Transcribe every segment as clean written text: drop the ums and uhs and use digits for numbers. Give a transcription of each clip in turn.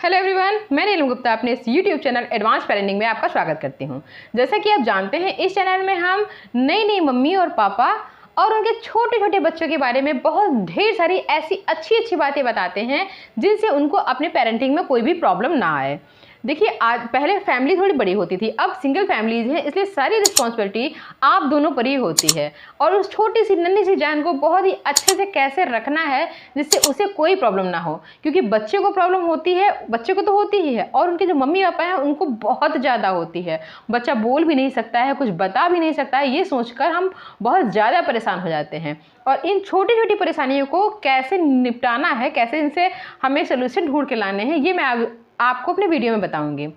Hello everyone, मैं नीलम गुप्ता अपने इस यूट्यूब चैनल एडवांस पेरेंटिंग में आपका स्वागत करती हूं। जैसा कि आप जानते हैं, इस चैनल में हम नई नई मम्मी और पापा और उनके छोटे छोटे बच्चों के बारे में बहुत ढेर सारी ऐसी अच्छी अच्छी बातें बताते हैं जिनसे उनको अपने पेरेंटिंग में कोई भी प्रॉब्लम ना आए। देखिए, आज पहले फैमिली थोड़ी बड़ी होती थी, अब सिंगल फैमिलीज हैं, इसलिए सारी रिस्पॉन्सिबिलिटी आप दोनों पर ही होती है। और उस छोटी सी नन्ही सी जान को बहुत ही अच्छे से कैसे रखना है जिससे उसे कोई प्रॉब्लम ना हो, क्योंकि बच्चे को प्रॉब्लम होती है, बच्चे को तो होती ही है, और उनके जो मम्मी पापा हैं उनको बहुत ज़्यादा होती है। बच्चा बोल भी नहीं सकता है, कुछ बता भी नहीं सकता है, ये सोचकर हम बहुत ज़्यादा परेशान हो जाते हैं। और इन छोटी छोटी परेशानियों को कैसे निपटाना है, कैसे इनसे हमें सोल्यूशन ढूंढ के लाने हैं, ये मैं आपको अपने वीडियो में बताऊंगी।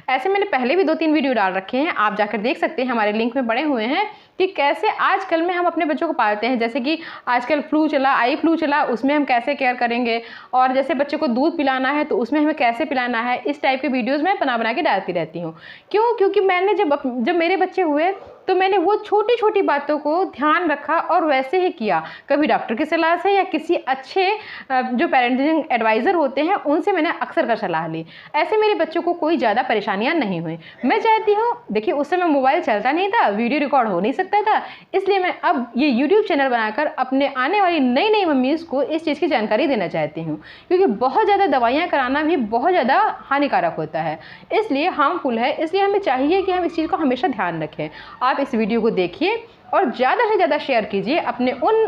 ऐसे मैंने पहले भी 2-3 वीडियो डाल रखे हैं, आप जाकर देख सकते हैं, हमारे लिंक में पड़े हुए हैं, कि कैसे आजकल में हम अपने बच्चों को पालते हैं। जैसे कि आजकल फ्लू चला, आई फ्लू चला, उसमें हम कैसे केयर करेंगे, और जैसे बच्चे को दूध पिलाना है तो उसमें हमें कैसे पिलाना है। इस टाइप के वीडियोस मैं बना के डालती रहती हूँ। क्योंकि मैंने जब मेरे बच्चे हुए तो मैंने वो छोटी छोटी बातों को ध्यान रखा और वैसे ही किया। कभी डॉक्टर की सलाह से या किसी अच्छे जो पेरेंटिंग एडवाइज़र होते हैं उनसे मैंने अक्सर कर सलाह ली। ऐसे मेरे बच्चों को कोई ज़्यादा परेशानियां नहीं हुई। मैं चाहती हूँ, देखिए उस समय मोबाइल चलता नहीं था, वीडियो रिकॉर्ड हो नहीं सकता था, इसलिए मैं अब ये यूट्यूब चैनल बनाकर अपने आने वाली नई नई मम्मीज़ को इस चीज़ की जानकारी देना चाहती हूँ। क्योंकि बहुत ज़्यादा दवाइयाँ कराना भी बहुत ज़्यादा हानिकारक होता है, इसलिए हार्मफुल है, इसलिए हमें चाहिए कि हम इस चीज़ को हमेशा ध्यान रखें। आप इस वीडियो को देखिए और ज़्यादा से ज़्यादा शेयर कीजिए अपने उन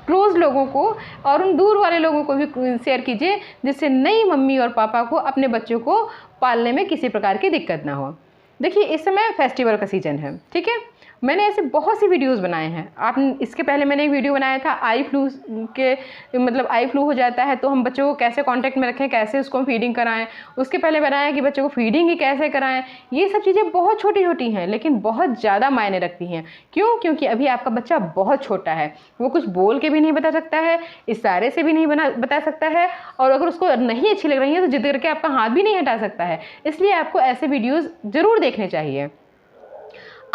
क्लोज़ लोगों को, और उन दूर वाले लोगों को भी शेयर कीजिए, जिससे नई मम्मी और पापा को अपने बच्चों को पालने में किसी प्रकार की दिक्कत ना हो। देखिए, इस समय फेस्टिवल का सीज़न है, ठीक है। मैंने ऐसे बहुत सी वीडियोस बनाए हैं। आप इसके पहले मैंने एक वीडियो बनाया था आई फ्लू के, मतलब आई फ्लू हो जाता है तो हम बच्चों को कैसे कांटेक्ट में रखें, कैसे उसको फीडिंग कराएं। उसके पहले बनाया कि बच्चों को फीडिंग ही कैसे कराएं। ये सब चीज़ें बहुत छोटी छोटी हैं लेकिन बहुत ज़्यादा मायने रखती हैं। क्योंकि अभी आपका बच्चा बहुत छोटा है, वो कुछ बोल के भी नहीं बता सकता है, इशारे से भी नहीं बता सकता है, और अगर उसको नहीं अच्छी लग रही है तो जिद करके आपका हाथ भी नहीं हटा सकता है। इसलिए आपको ऐसे वीडियोज़ ज़रूर देखने चाहिए।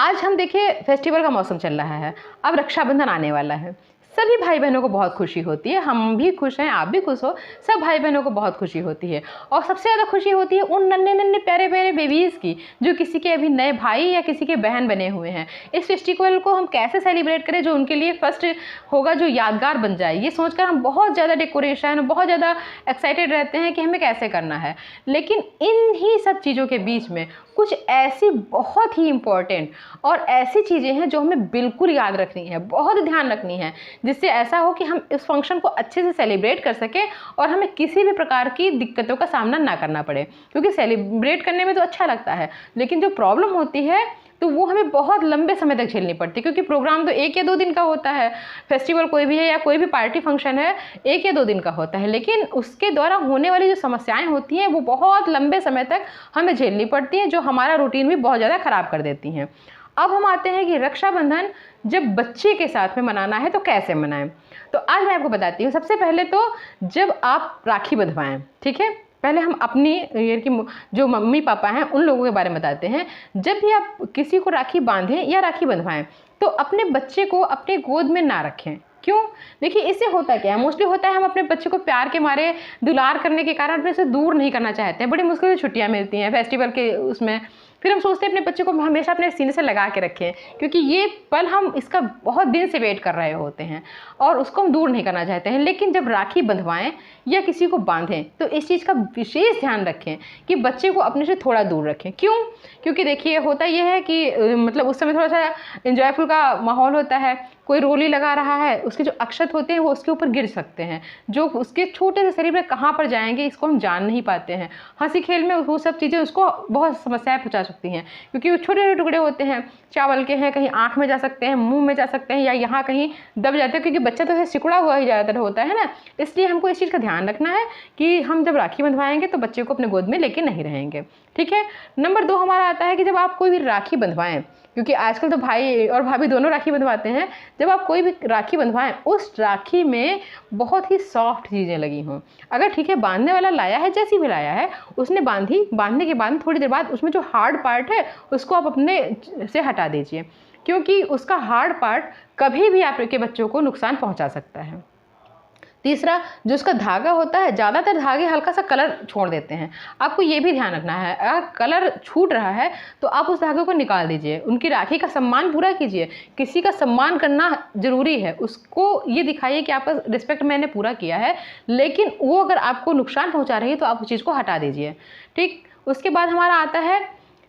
आज हम देखिए, फेस्टिवल का मौसम चल रहा है, अब रक्षाबंधन आने वाला है। सभी भाई बहनों को बहुत खुशी होती है, हम भी खुश हैं, आप भी खुश हो, सब भाई बहनों को बहुत खुशी होती है। और सबसे ज़्यादा खुशी होती है उन नन्हे नन्हे प्यारे प्यारे बेबीज़ की, जो किसी के अभी नए भाई या किसी के बहन बने हुए हैं। इस फेस्टिवल को हम कैसे सेलिब्रेट करें जो उनके लिए फर्स्ट होगा, जो यादगार बन जाए, ये सोचकर हम बहुत ज़्यादा डेकोरेशन, बहुत ज़्यादा एक्साइटेड रहते हैं कि हमें कैसे करना है। लेकिन इन ही सब चीज़ों के बीच में कुछ ऐसी बहुत ही इम्पोर्टेंट और ऐसी चीज़ें हैं जो हमें बिल्कुल याद रखनी है, बहुत ध्यान रखनी है, जिससे ऐसा हो कि हम इस फंक्शन को अच्छे से सेलिब्रेट कर सकें और हमें किसी भी प्रकार की दिक्कतों का सामना ना करना पड़े। क्योंकि सेलिब्रेट करने में तो अच्छा लगता है, लेकिन जो प्रॉब्लम होती है तो वो हमें बहुत लंबे समय तक झेलनी पड़ती है। क्योंकि प्रोग्राम तो 1 या 2 दिन का होता है, फेस्टिवल कोई भी है या कोई भी पार्टी फंक्शन है 1 या 2 दिन का होता है, लेकिन उसके द्वारा होने वाली जो समस्याएं होती हैं वो बहुत लंबे समय तक हमें झेलनी पड़ती हैं, जो हमारा रूटीन भी बहुत ज़्यादा ख़राब कर देती हैं। अब हम आते हैं कि रक्षाबंधन जब बच्चे के साथ में मनाना है तो कैसे मनाएं। तो आज मैं आपको बताती हूँ। सबसे पहले तो जब आप राखी बंधवाएं, ठीक है, पहले हम अपनी ये कि जो मम्मी पापा हैं उन लोगों के बारे में बताते हैं। जब भी आप किसी को राखी बांधें या राखी बंधवाएं तो अपने बच्चे को अपने गोद में ना रखें। क्यों? देखिए, इससे होता क्या है, मोस्टली होता है हम अपने बच्चे को प्यार के मारे, दुलार करने के कारण अपने से दूर नहीं करना चाहते हैं। बड़ी मुश्किल से छुट्टियां मिलती हैं फेस्टिवल के उसमें, फिर हम सोचते हैं अपने बच्चे को हमेशा अपने सीने से लगा के रखें, क्योंकि ये पल हम इसका बहुत दिन से वेट कर रहे होते हैं और उसको हम दूर नहीं करना चाहते हैं। लेकिन जब राखी बंधवाएं या किसी को बांधें तो इस चीज़ का विशेष ध्यान रखें कि बच्चे को अपने से थोड़ा दूर रखें। क्यों? क्योंकि देखिए, होता यह है कि मतलब उस समय थोड़ा सा एंजॉयफुल का माहौल होता है, कोई रोली लगा रहा है, उसके जो अक्षत होते हैं वो उसके ऊपर गिर सकते हैं, जो उसके छोटे से शरीर में कहाँ पर जाएंगे इसको हम जान नहीं पाते हैं। हंसी खेल में वो सब चीज़ें उसको बहुत समस्याएं पहुंचा सकती हैं, क्योंकि वो छोटे छोटे टुकड़े होते हैं, चावल के हैं, कहीं आँख में जा सकते हैं, मुंह में जा सकते हैं, या यहाँ कहीं दब जाते हैं, क्योंकि बच्चा तो ऐसे सिकुड़ा हुआ ही ज़्यादातर होता है ना। इसलिए हमको इस चीज़ का ध्यान रखना है कि हम जब राखी बंधवाएंगे तो बच्चे को अपने गोद में लेके नहीं रहेंगे, ठीक है। नंबर 2 हमारा आता है कि जब आप कोई भी राखी बंधवाएं, क्योंकि आजकल तो भाई और भाभी दोनों राखी बंधवाते हैं, जब आप कोई भी राखी बंधवाएं उस राखी में बहुत ही सॉफ्ट चीज़ें लगी हों। अगर ठीक है, बांधने वाला लाया है, जैसी भी लाया है उसने बांधी, बांधने के बाद थोड़ी देर बाद उसमें जो हार्ड पार्ट है उसको आप अपने से हटा दीजिए, क्योंकि उसका हार्ड पार्ट कभी भी आपके बच्चों को नुकसान पहुंचा सकता है। तीसरा, जो उसका धागा होता है, ज़्यादातर धागे हल्का सा कलर छोड़ देते हैं। आपको ये भी ध्यान रखना है, अगर कलर छूट रहा है तो आप उस धागे को निकाल दीजिए। उनकी राखी का सम्मान पूरा कीजिए। किसी का सम्मान करना ज़रूरी है, उसको ये दिखाइए कि आपका रिस्पेक्ट मैंने पूरा किया है, लेकिन वो अगर आपको नुकसान पहुँचा रही है तो आप उस चीज़ को हटा दीजिए। ठीक, उसके बाद हमारा आता है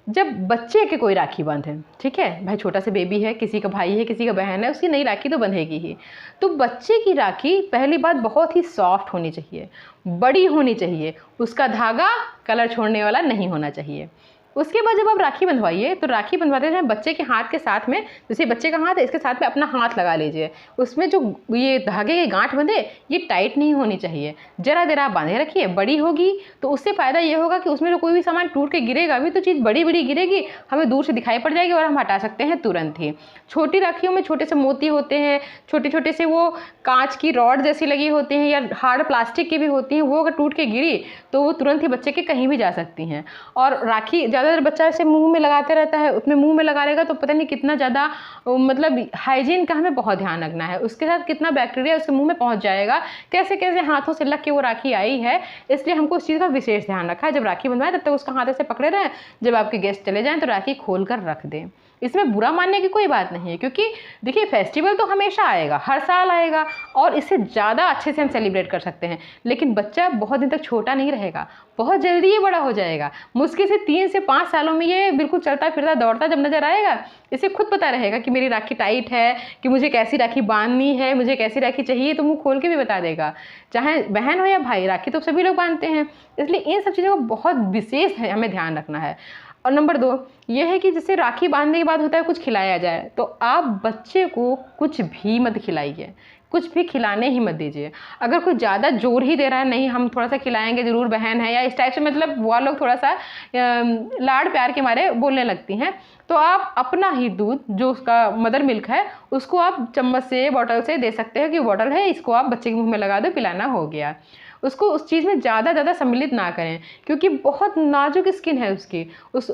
जब बच्चे के कोई राखी बांधे, ठीक है, भाई छोटा सा बेबी है, किसी का भाई है, किसी का बहन है, उसकी नई राखी तो बंधेगी ही। तो बच्चे की राखी पहली बात बहुत ही सॉफ्ट होनी चाहिए, बड़ी होनी चाहिए, उसका धागा कलर छोड़ने वाला नहीं होना चाहिए। उसके बाद जब आप राखी बंधवाइए तो राखी बंधवाते समय बच्चे के हाथ के साथ में, जैसे बच्चे का हाथ है इसके साथ में अपना हाथ लगा लीजिए। उसमें जो ये धागे के गांठ बंधे ये टाइट नहीं होनी चाहिए, जरा जरा आप बांधे रखिए। बड़ी होगी तो उससे फ़ायदा ये होगा कि उसमें जो कोई भी सामान टूट के गिरेगा भी तो चीज़ बड़ी बड़ी गिरेगी, हमें दूर से दिखाई पड़ जाएगी और हम हटा सकते हैं तुरंत ही। छोटी राखियों में छोटे से मोती होते हैं, छोटे छोटे से वो कांच की रॉड जैसी लगी होती हैं या हार्ड प्लास्टिक की भी होती हैं, वो अगर टूट के गिरी तो वो तुरंत ही बच्चे के कहीं भी जा सकती हैं। और राखी ज़्यादातर बच्चा ऐसे मुंह में लगाते रहता है, उसमें मुंह में लगा रहेगा तो पता नहीं कितना ज़्यादा मतलब हाइजीन का हमें बहुत ध्यान रखना है। उसके साथ कितना बैक्टीरिया उसके मुंह में पहुंच जाएगा, कैसे कैसे हाथों से लग के वो राखी आई है, इसलिए हमको उस चीज़ का विशेष ध्यान रखा है। जब राखी बंधवाएं तब तक उसका हाथ ऐसे पकड़े रहें, जब आपके गेस्ट चले जाएँ तो राखी खोल कर रख दें। इसमें बुरा मानने की कोई बात नहीं है, क्योंकि देखिए फेस्टिवल तो हमेशा आएगा, हर साल आएगा और इससे ज़्यादा अच्छे से हम सेलिब्रेट कर सकते हैं, लेकिन बच्चा बहुत दिन तक छोटा नहीं रहेगा, बहुत जल्दी ये बड़ा हो जाएगा। मुश्किल से 3 से 5 सालों में ये बिल्कुल चलता फिरता दौड़ता जब नज़र आएगा, इसे खुद पता रहेगा कि मेरी राखी टाइट है, कि मुझे कैसी राखी बांधनी है, मुझे कैसी राखी चाहिए, तो मुँह खोल के भी बता देगा। चाहे बहन हो या भाई, राखी तो सभी लोग बांधते हैं, इसलिए इन सब चीज़ों का बहुत विशेष है हमें ध्यान रखना है। और नंबर 2 ये है कि जैसे राखी बांधने के बाद होता है कुछ खिलाया जाए, तो आप बच्चे को कुछ भी मत खिलाइए, कुछ भी खिलाने ही मत दीजिए। अगर कोई ज़्यादा जोर ही दे रहा है, नहीं हम थोड़ा सा खिलाएंगे ज़रूर, बहन है, या इस टाइप से मतलब वो लोग थोड़ा सा लाड प्यार के मारे बोलने लगती हैं, तो आप अपना ही दूध जो उसका मदर मिल्क है उसको आप चम्मच से बॉटल से दे सकते हैं कि बॉटल है, इसको आप बच्चे के मुँह में लगा दो, पिलाना हो गया। उसको उस चीज़ में ज़्यादा सम्मिलित ना करें, क्योंकि बहुत नाजुक स्किन है उसकी,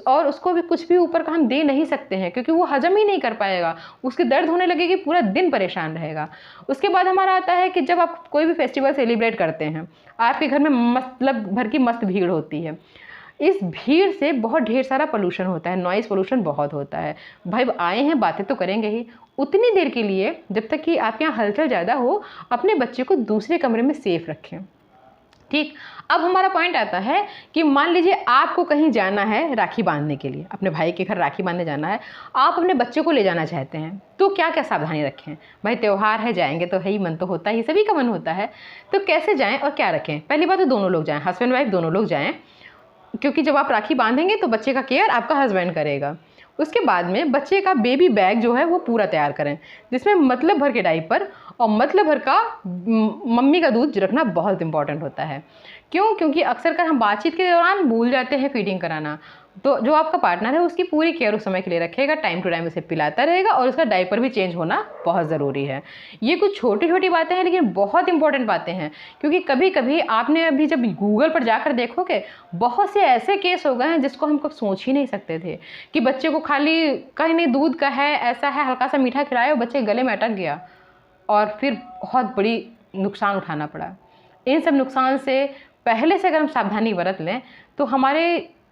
और उसको भी कुछ भी ऊपर का हम दे नहीं सकते हैं, क्योंकि वो हजम ही नहीं कर पाएगा, उसके दर्द होने लगेगी, पूरा दिन परेशान रहेगा। उसके बाद हमारा आता है कि जब आप कोई भी फेस्टिवल सेलिब्रेट करते हैं, आपके घर में मतलब भर की मस्त भीड़ होती है। इस भीड़ से बहुत ढेर सारा पोल्यूशन होता है, नॉइज़ पोल्यूशन बहुत होता है। भाई आए हैं, बातें तो करेंगे ही, उतनी देर के लिए जब तक कि आपके यहाँ हलचल ज़्यादा हो, अपने बच्चे को दूसरे कमरे में सेफ रखें। ठीक, अब हमारा पॉइंट आता है कि मान लीजिए आपको कहीं जाना है राखी बांधने के लिए, अपने भाई के घर राखी बांधने जाना है, आप अपने बच्चे को ले जाना चाहते हैं, तो क्या क्या सावधानी रखें। भाई त्यौहार है, जाएंगे तो है ही, मन तो होता ही, सभी का मन होता है, तो कैसे जाएं और क्या रखें। पहली बात तो दोनों लोग जाएं, हस्बैंड वाइफ दोनों लोग जाएं, क्योंकि जब आप राखी बांधेंगे तो बच्चे का केयर आपका हस्बैंड करेगा। उसके बाद में बच्चे का बेबी बैग जो है वो पूरा तैयार करें, जिसमें मतलब भर के डायपर और मतलब भर का मम्मी का दूध रखना बहुत इंपॉर्टेंट होता है। क्यों? क्योंकि अक्सर कर हम बातचीत के दौरान भूल जाते हैं फीडिंग कराना, तो जो आपका पार्टनर है उसकी पूरी केयर उस समय के लिए रखेगा, टाइम टू टाइम उसे पिलाता रहेगा, और उसका डायपर भी चेंज होना बहुत ज़रूरी है। ये कुछ छोटी छोटी बातें हैं लेकिन बहुत इंपॉर्टेंट बातें हैं, क्योंकि कभी कभी आपने अभी जब गूगल पर जाकर देखोगे, बहुत से ऐसे केस हो गए हैं जिसको हम कब सोच ही नहीं सकते थे, कि बच्चे को खाली कहीं नहीं दूध का है, ऐसा है, हल्का सा मीठा खिलाया और बच्चे गले में अटक गया और फिर बहुत बड़ी नुकसान उठाना पड़ा। इन सब नुकसान से पहले से अगर हम सावधानी बरत लें तो हमारे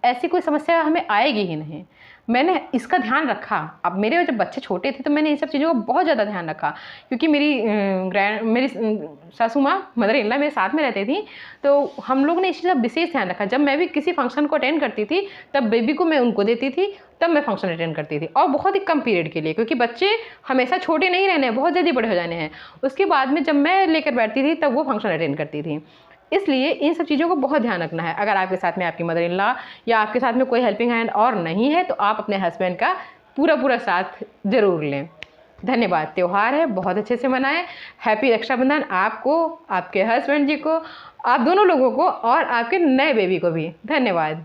ऐसी कोई समस्या हमें आएगी ही नहीं। मैंने इसका ध्यान रखा, अब मेरे जब बच्चे छोटे थे तो मैंने इन सब चीज़ों का बहुत ज़्यादा ध्यान रखा, क्योंकि मेरी सासू माँ मदर इन लॉ मेरे साथ में रहती थी, तो हम लोग ने इस चीज़ का विशेष ध्यान रखा। जब मैं भी किसी फंक्शन को अटेंड करती थी तब बेबी को मैं उनको देती थी, तब मैं फंक्शन अटेंड करती थी, और बहुत ही कम पीरियड के लिए, क्योंकि बच्चे हमेशा छोटे नहीं रहने हैं, बहुत जल्दी बड़े हो जाने हैं। उसके बाद में जब मैं लेकर बैठती थी तब वो फंक्शन अटेंड करती थी। इसलिए इन सब चीज़ों को बहुत ध्यान रखना है। अगर आपके साथ में आपकी मदर इन लॉ या आपके साथ में कोई हेल्पिंग हैंड और नहीं है तो आप अपने हस्बैंड का पूरा साथ ज़रूर लें। धन्यवाद। त्यौहार है, बहुत अच्छे से मनाएं। हैप्पी रक्षाबंधन आपको, आपके हस्बैंड जी को, आप दोनों लोगों को और आपके नए बेबी को भी। धन्यवाद।